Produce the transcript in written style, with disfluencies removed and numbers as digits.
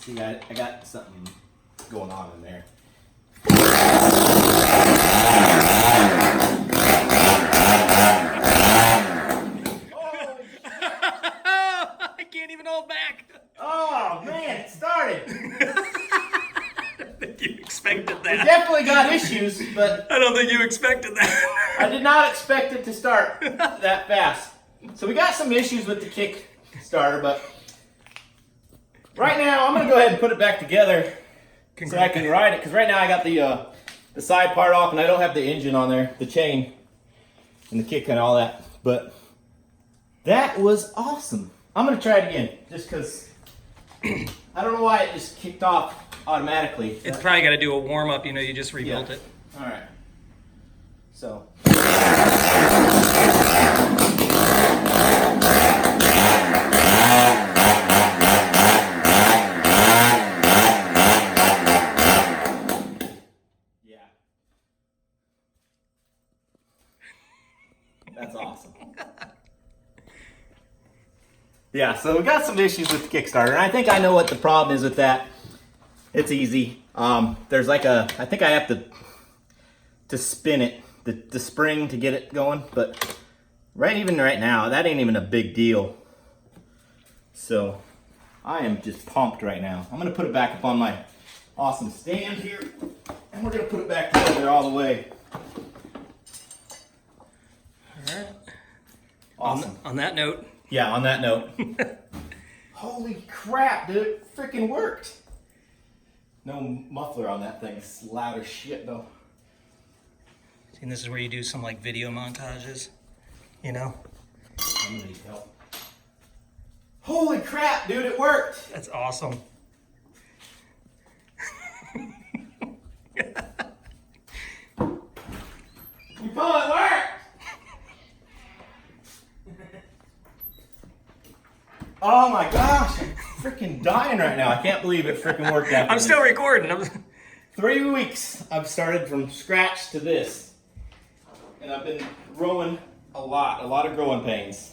See, I got something going on in there. I can't even hold back. Oh man, it started. I don't think you expected We that. definitely got issues, but I don't think you expected that. I did not expect it to start that fast. So we got some issues with the Kickstarter, but right now I'm gonna go ahead and put it back together so I can ride it. Because right now I got the side part off and I don't have the engine on there, the chain and the kick and all that. But that was awesome. I'm gonna try it again, just because I don't know why it just kicked off automatically. It's probably got to do a warm up. You know, you just rebuilt it. All right. So. Yeah. That's awesome. Yeah, so we got some issues with the Kickstarter, and I think I know what the problem is with that. It's easy. There's like I think I have to spin it, the spring to get it going, but even right now, that ain't even a big deal. So I am just pumped right now. I'm gonna put it back up on my awesome stand here, and we're gonna put it back together all the way. All right. Awesome. On that note. Yeah, on that note. Holy crap, dude, it freaking worked. No muffler on that thing. It's loud as shit, though. And this is where you do some like video montages, you know? I'm gonna need help. Holy crap, dude, it worked. That's awesome. You pull it worked. Oh my gosh, I'm freaking dying right now. I can't believe it freaking worked out. I'm still recording. 3 weeks I've started from scratch to this. And I've been growing a lot of growing pains.